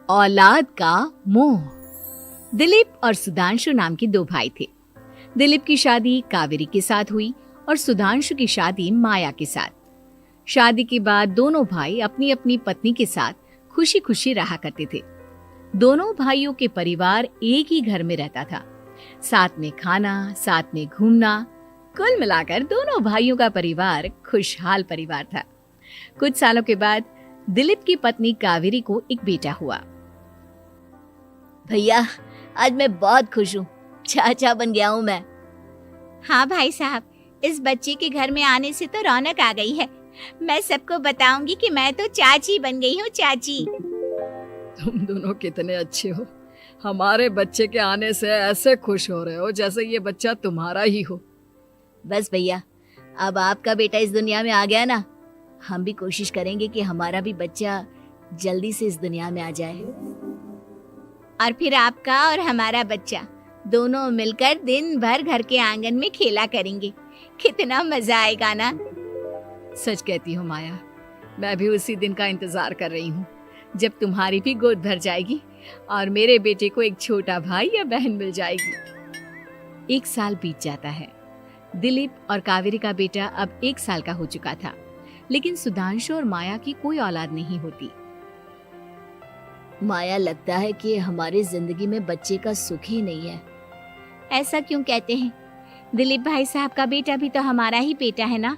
औलाद का मोह। दिलीप और सुधांशु नाम के दो भाई थे। दिलीप की शादी कावेरी के साथ हुई और सुधांशु की शादी माया के साथ। शादी के बाद दोनों भाई अपनी अपनी पत्नी के साथ खुशी खुशी रहा करते थे। दोनों भाइयों के परिवार एक ही घर में रहता था। साथ में खाना, साथ में घूमना, कुल मिलाकर दोनों भाइयों का परिवार खुशहाल परिवार था। कुछ सालों के बाद दिलीप की पत्नी कावेरी को एक बेटा हुआ। भैया, आज मैं बहुत खुश हूँ। चाचा बन गया हूँ मैं। हाँ भाई साहब, इस बच्चे के घर में आने से तो रौनक आ गई है। मैं सबको बताऊंगी कि मैं तो चाची बन गई हूँ, चाची। तुम दोनों कितने अच्छे हो। हमारे बच्चे के आने से ऐसे खुश हो रहे हो जैसे ये बच्चा तुम्हारा ही हो। बस भैया, अब आपका बेटा इस दुनिया में आ गया ना, हम भी कोशिश करेंगे कि हमारा भी बच्चा जल्दी से इस दुनिया में आ जाए। और फिर आपका और हमारा बच्चा दोनों मिलकर दिन भर घर के आंगन में खेला करेंगे। कितना मजा आएगा ना। सच कहती हूँ माया, मैं भी उसी दिन का इंतजार कर रही हूँ जब तुम्हारी भी गोद भर जाएगी और मेरे बेटे को एक छोटा भाई या बहन मिल जाएगी। 1 साल बीत जाता है। दिलीप और कावेरी का बेटा अब 1 साल का हो चुका था, लेकिन सुधांशु और माया की कोई औलाद नहीं होती। माया, लगता है कि हमारी जिंदगी में बच्चे का सुख ही नहीं है। ऐसा क्यों कहते हैं? दिलीप भाई साहब का बेटा भी तो हमारा ही बेटा है ना।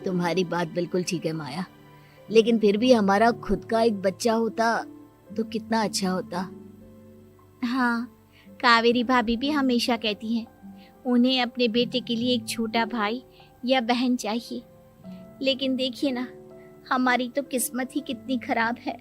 तुम्हारी बात बिल्कुल ठीक है माया, लेकिन फिर भी हमारा खुद का एक बच्चा होता तो कितना अच्छा होता। हाँ, कावेरी भाभी भी हमेशा कहती हैं उन्हें अपने बेटे के लिए एक छोटा भाई या बहन चाहिए। लेकिन देखिए ना, हमारी तो किस्मत ही कितनी खराब है।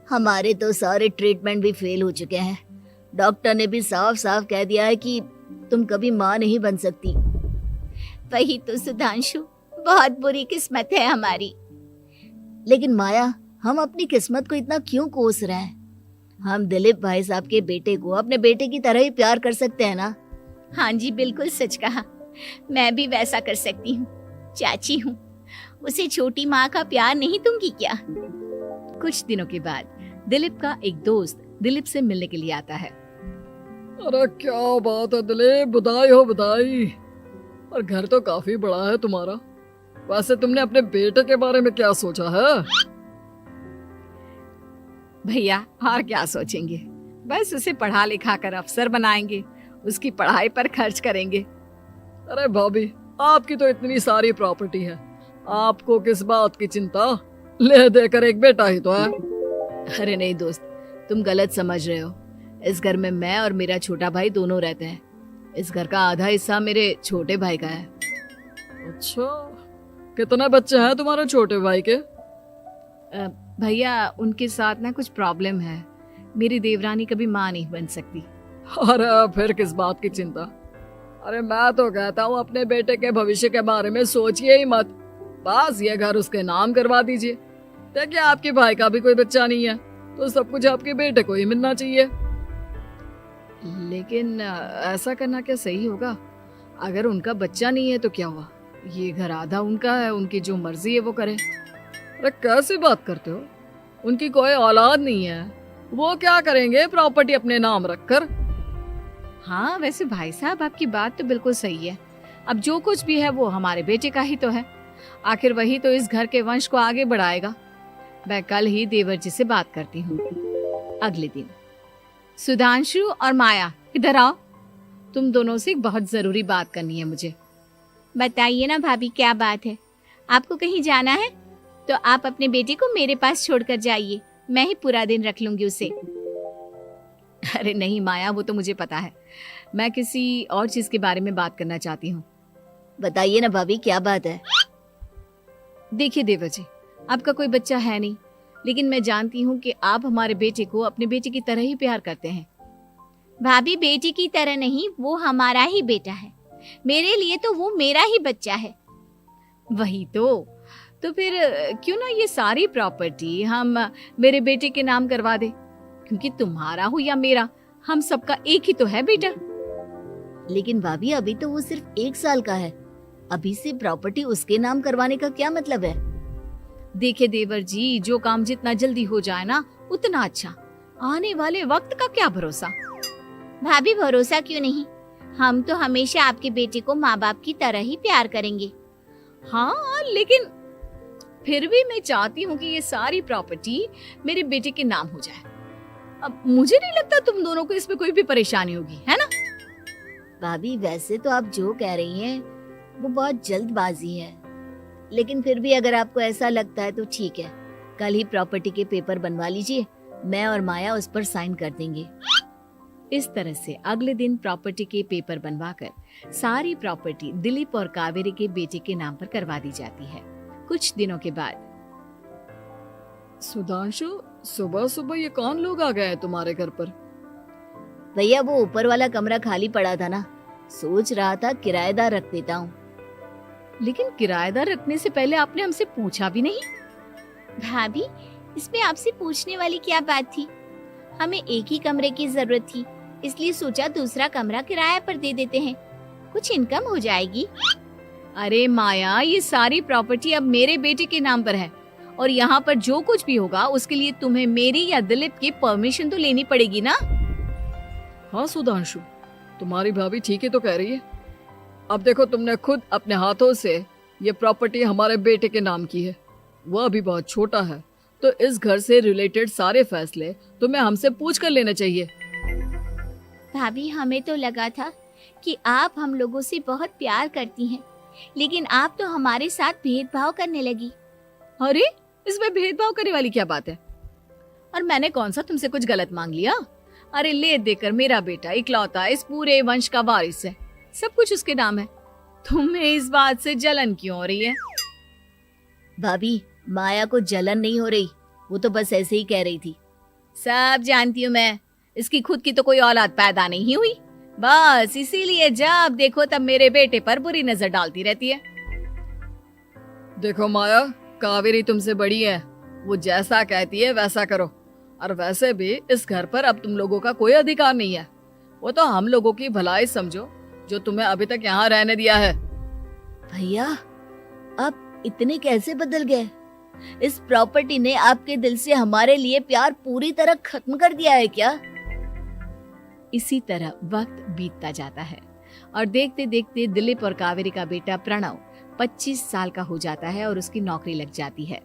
हमारे तो सारे ट्रीटमेंट भी फेल हो चुके हैं। डॉक्टर ने भी साफ साफ कह दिया है कि तुम कभी माँ नहीं बन सकती। वही तो सुधांशु, बहुत बुरी किस्मत है हमारी। लेकिन माया, हम अपनी किस्मत को इतना क्यों कोस रहे हैं? हम दिलीप भाई साहब के बेटे को अपने बेटे की तरह ही प्यार कर सकते हैं ना। हाँ जी, बिल्कुल सच कहा। मैं भी वैसा कर सकती हूँ। चाची हूँ, उसे छोटी माँ का प्यार नहीं दूंगी क्या? कुछ दिनों के बाद दिलीप का एक दोस्त दिलीप से मिलने के लिए आता है। अरे क्या बात है दिलीप, बधाई हो बधाई। और घर तो काफी बड़ा है तुम्हारा। वैसे तुमने अपने बेटे के बारे में क्या सोचा है? भैया, और क्या सोचेंगे, बस उसे पढ़ा लिखा कर अफसर बनाएंगे, उसकी पढ़ाई पर खर्च करेंगे। अरे भाभी, आपकी तो इतनी सारी प्रॉपर्टी है, आपको किस बात की चिंता? ले देकर एक बेटा ही तो है। अरे नहीं दोस्त, तुम गलत समझ रहे हो। इस घर में मैं और मेरा छोटा भाई दोनों रहते हैं। इस घर का आधा हिस्सा मेरे छोटे भाई का है। अच्छा, कितने बच्चे हैं तुम्हारे छोटे भाई के? भैया, उनके साथ ना कुछ प्रॉब्लम है। मेरी देवरानी कभी माँ नहीं बन सकती। अरे फिर किस बात की चिंता? अरे मैं तो कहता हूँ अपने बेटे के भविष्य के बारे में सोचिए ही मत। बस ये घर उसके नाम करवा दीजिए। देखिए, आपके भाई का भी कोई बच्चा नहीं है तो सब कुछ आपके बेटे को ही मिलना चाहिए। लेकिन ऐसा करना क्या सही होगा? अगर उनका बच्चा नहीं है तो क्या हुआ? ये घर आधा उनका है, उनकी जो मर्जी है वो करे। अरे कैसी बात करते हो? उनकी कोई औलाद नहीं है, वो क्या करेंगे प्रॉपर्टी अपने नाम रखकर? हाँ, वैसे भाई साहब, आपकी बात तो बिल्कुल सही है। अब जो कुछ भी है वो हमारे बेटे का ही तो है। आखिर वही तो इस घर के वंश को आगे बढ़ाएगा। मैं कल ही देवर जी से बात करती हूँ। अगले दिन सुधांशु और माया, इधर आओ। तुम दोनों से एक बहुत जरूरी बात करनी है मुझे। बताइए ना भाभी, क्या बात है? आपको कहीं जाना है तो आप अपने बेटे को मेरे पास छोड़कर जाइए। मैं ही पूरा दिन रख लूंगी उसे। अरे नहीं माया, वो तो मुझे पता है। मैं किसी और चीज के बारे में बात करना चाहती हूँ। बताइए ना भाभी, क्या बात है? देखिए देवर जी, आपका कोई बच्चा है नहीं, लेकिन मैं जानती हूँ कि आप हमारे बेटे को अपने बेटे की तरह ही प्यार करते हैं। भाभी, बेटी की तरह नहीं, वो हमारा ही बेटा है। मेरे लिए तो वो मेरा ही बच्चा है। वही तो फिर क्यों ना ये सारी प्रॉपर्टी हम मेरे बेटे के नाम करवा दे, क्योंकि तुम्हारा हो या मेरा, हम सबका एक ही तो है बेटा। लेकिन भाभी, अभी तो वो सिर्फ 1 साल का है। अभी से प्रॉपर्टी उसके नाम करवाने का क्या मतलब है? देखिए देवर जी, जो काम जितना जल्दी हो जाए ना, उतना अच्छा। आने वाले वक्त का क्या भरोसा। भाभी भरोसा क्यों नहीं, हम तो हमेशा आपके बेटे को माँ बाप की तरह ही प्यार करेंगे। हाँ, लेकिन फिर भी मैं चाहती हूँ कि ये सारी प्रॉपर्टी मेरे बेटे के नाम हो जाए। अब मुझे नहीं लगता तुम दोनों को इसमें कोई भी परेशानी होगी, है ना? भाभी वैसे तो आप जो कह रही हैं वो बहुत जल्दबाजी है, लेकिन फिर भी अगर आपको ऐसा लगता है तो ठीक है, कल ही प्रॉपर्टी के पेपर बनवा लीजिए, मैं और माया उस पर साइन कर देंगे। इस तरह से अगले दिन प्रॉपर्टी के पेपर बनवाकर सारी प्रॉपर्टी दिलीप और कावेरी के बेटे के नाम पर करवा दी जाती है। कुछ दिनों के बाद सुधांशु, सुबह सुबह ये कौन लोग आ गए हैं तुम्हारे घर पर? भैया वो ऊपर वाला कमरा खाली पड़ा था ना, सोच रहा था किराएदार रख देता हूँ। लेकिन किराएदार रखने से पहले आपने हमसे पूछा भी नहीं। भाभी इसमें आपसे पूछने वाली क्या बात थी, हमें एक ही कमरे की जरूरत थी, इसलिए सोचा दूसरा कमरा किराए पर दे देते हैं, कुछ इनकम हो जाएगी। अरे माया, ये सारी प्रॉपर्टी अब मेरे बेटे के नाम पर है और यहाँ पर जो कुछ भी होगा उसके लिए तुम्हें मेरी या दिलीप की परमिशन तो लेनी पड़ेगी ना। हाँ सुधांशु, तुम्हारी भाभी ठीक ही तो कह रही है। अब देखो, तुमने खुद अपने हाथों से ये प्रॉपर्टी हमारे बेटे के नाम की है, वह अभी बहुत छोटा है, तो इस घर से रिलेटेड सारे फैसले तुम्हें हमसे पूछ कर लेने चाहिए। भाभी हमें तो लगा था कि आप हम लोगों से बहुत प्यार करती हैं, लेकिन आप तो हमारे साथ भेदभाव करने लगी। अरे, इसमें भेदभाव करने वाली क्या बात है? और मैंने कौन सा तुमसे कुछ गलत मांग लिया? अरे ले देकर मेरा बेटा इकलौता इस पूरे वंश का वारिस है, सब कुछ उसके नाम है। तुम्हें इस बात से जलन क्यों हो रही है? भाभी माया को जलन नहीं हो रही, वो तो बस ऐसे ही कह रही थी। सब जानती हूँ मैं, इसकी खुद की तो कोई औलाद पैदा नहीं हुई, बस इसीलिए जब देखो तब मेरे बेटे पर बुरी नजर डालती रहती है। देखो माया, कावेरी तुमसे बड़ी है, वो जैसा कहती है वैसा करो। और वैसे भी इस घर पर अब तुम लोगों का कोई अधिकार नहीं है, वो तो हम लोगों की भलाई समझो जो तुम्हें अभी तक यहाँ रहने दिया है। भैया आप इतने कैसे बदल गए? इस प्रॉपर्टी ने आपके दिल से हमारे लिए प्यार पूरी तरह खत्म कर दिया है क्या? इसी तरह वक्त बीतता जाता है और देखते देखते दिलीप और कावेरी का बेटा प्रणव 25 साल का हो जाता है और उसकी नौकरी लग जाती है।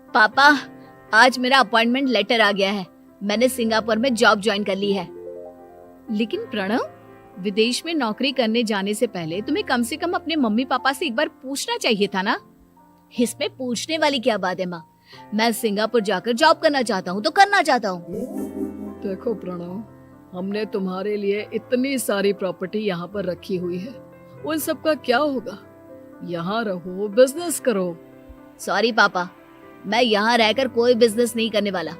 पापा आज मेरा अपॉइंटमेंट लेटर आ गया है, मैंने सिंगापुर में जॉब ज्वाइन कर ली है। लेकिन प्रणव, विदेश में नौकरी करने जाने से पहले तुम्हें कम से कम अपने मम्मी पापा से एक बार पूछना चाहिए था ना। इसमें पूछने वाली क्या बात है माँ, मैं सिंगापुर जाकर जॉब करना चाहता हूँ तो करना चाहता हूँ। देखो प्रणव, हमने तुम्हारे लिए इतनी सारी प्रॉपर्टी यहाँ पर रखी हुई है, उन सब का क्या होगा? यहाँ रहो, बिजनेस करो। सॉरी पापा, मैं यहाँ रहकर कोई बिजनेस नहीं करने वाला,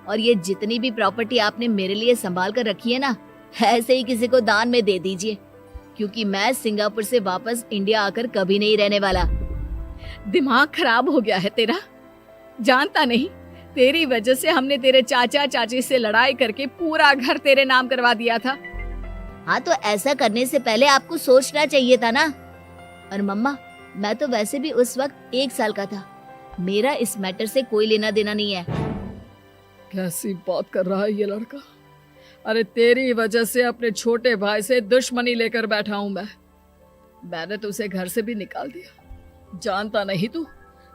और ये जितनी भी प्रॉपर्टी आपने मेरे लिए संभाल कर रखी है ना, ऐसे ही किसी को दान में दे दीजिए, क्योंकि मैं सिंगापुर से वापस इंडिया आकर कभी नहीं रहने वाला। दिमाग खराब हो गया है तेरा, जानता नहीं तेरी वजह से हमने तेरे चाचा चाची से लड़ाई करके पूरा घर तेरे नाम करवा दिया था। हाँ तो ऐसा करने से पहले आपको सोचना चाहिए था ना। और मम्मा, मैं तो वैसे भी उस वक्त 1 साल का था, मेरा इस मैटर से कोई लेना देना नहीं है। कैसी बात कर रहा है ये लड़का? अरे तेरी वजह से अपने छोटे भाई से दुश्मनी लेकर बैठा हूं मैंने तो उसे घर से भी निकाल दिया। जानता नहीं तू,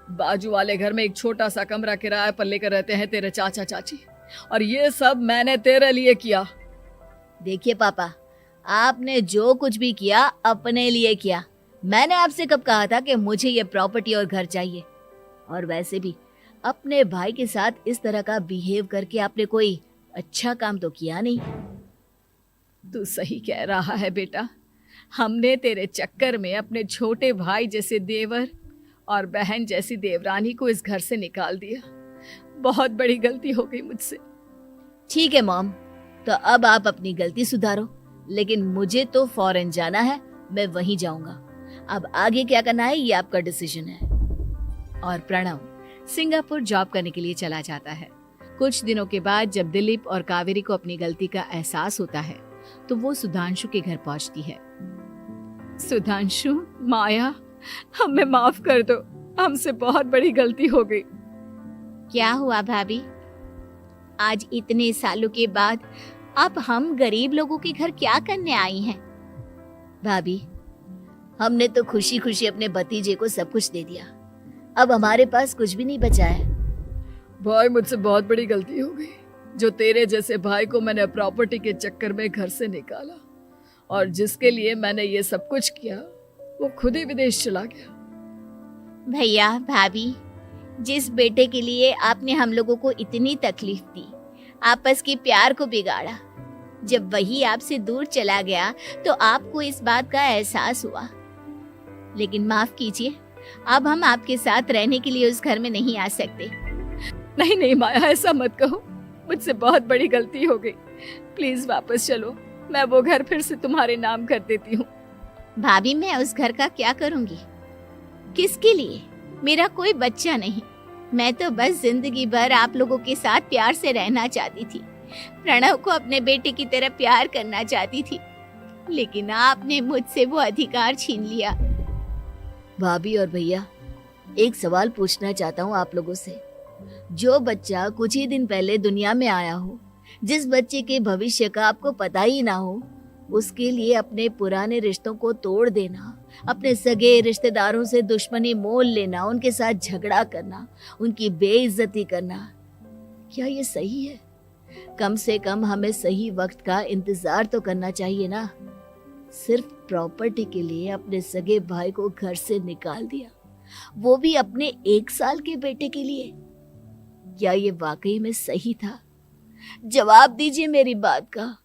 बाजू वाले घर में एक छोटा सा कमरा किराए पर लेकर रहते हैं तेरे चाचा चाची, और ये सब मैंने तेरे लिए किया। देखिए पापा, आपने जो कुछ भी किया अपने लिए किया। मैंने आपसे कब कहा था कि मुझे ये प्रॉपर्टी और घर चाहिए? और वैसे भी अपने भाई के साथ इस तरह का बिहेव करके आपने कोई अच्छा काम तो किया नहीं। तू सही कह रहा है बेटा, हमने तेरे चक्कर में अपने छोटे भाई जैसे देवर और बहन जैसी देवरानी को इस घर से निकाल दिया। बहुत बड़ी गलती हो गई मुझसे। ठीक है मॉम, तो अब आप अपनी गलती सुधारो, लेकिन मुझे तो फॉरेन जाना है, मैं वहीं जाऊंगा। अब आगे क्या करना है ये आपका डिसीजन है। और प्रणव सिंगापुर जॉब करने के लिए चला जाता है। कुछ दिनों के बाद जब दिलीप और कावेरी को अपनी गलती का एहसास होता है तो वो सुधांशु के घर पहुंचती है। सुधांशु, माया, हमें माफ कर दो, हमसे बहुत बड़ी गलती हो गई। क्या हुआ भाभी? आज इतने सालों के बाद अब हम गरीब लोगों के घर क्या करने आई हैं? भाभी, हमने तो खुशी खुशी अपने भतीजे को सब कुछ दे दिया, अब हमारे पास कुछ भी नहीं बचा है। भाई मुझसे बहुत बड़ी गलती हो गई, जो तेरे जैसे भाई को मैंने प्रॉपर्टी के चक्कर में घर से निकाला, और जिसके लिए मैंने ये सब कुछ किया वो खुद ही विदेश चला गया। भैया भाभी, जिस बेटे के लिए आपने हम लोगों को इतनी तकलीफ दी, आपस के प्यार को बिगाड़ा, जब वही आपसे दूर चला गया तो आपको इस बात का एहसास हुआ। लेकिन माफ कीजिए, अब हम आपके साथ रहने के लिए उस घर में नहीं आ सकते। नहीं नहीं माया, ऐसा मत कहो, मुझसे बहुत बड़ी गलती हो गई, प्लीज वापस चलो, मैं वो घर फिर से तुम्हारे नाम कर देती हूँ। भाभी, मैं उस घर का क्या करूंगी? किसके लिए? मेरा कोई बच्चा नहीं, मैं तो बस जिंदगी भर आप लोगों के साथ प्यार से रहना चाहती थी, प्रणव को अपने बेटे की तरह प्यार करना चाहती थी, लेकिन आपने मुझसे वो अधिकार छीन लिया। भाभी और भैया, एक सवाल पूछना चाहता हूँ आप लोगों से। जो बच्चा कुछ ही दिन पहले दुनिया में आया हो, जिस बच्चे के भविष्य का आपको पता ही ना हो, उसके लिए अपने पुराने रिश्तों को तोड़ देना, अपने सगे रिश्तेदारों से दुश्मनी मोल लेना, उनके साथ झगड़ा करना, उनकी बेइज्जती करना, क्या ये सही है? कम से कम हमें सही वक्त का इंतजार तो करना चाहिए ना। सिर्फ प्रॉपर्टी के लिए अपने सगे भाई को घर से निकाल दिया, वो भी अपने 1 साल के बेटे के लिए। क्या ये वाकई में सही था? जवाब दीजिए मेरी बात का।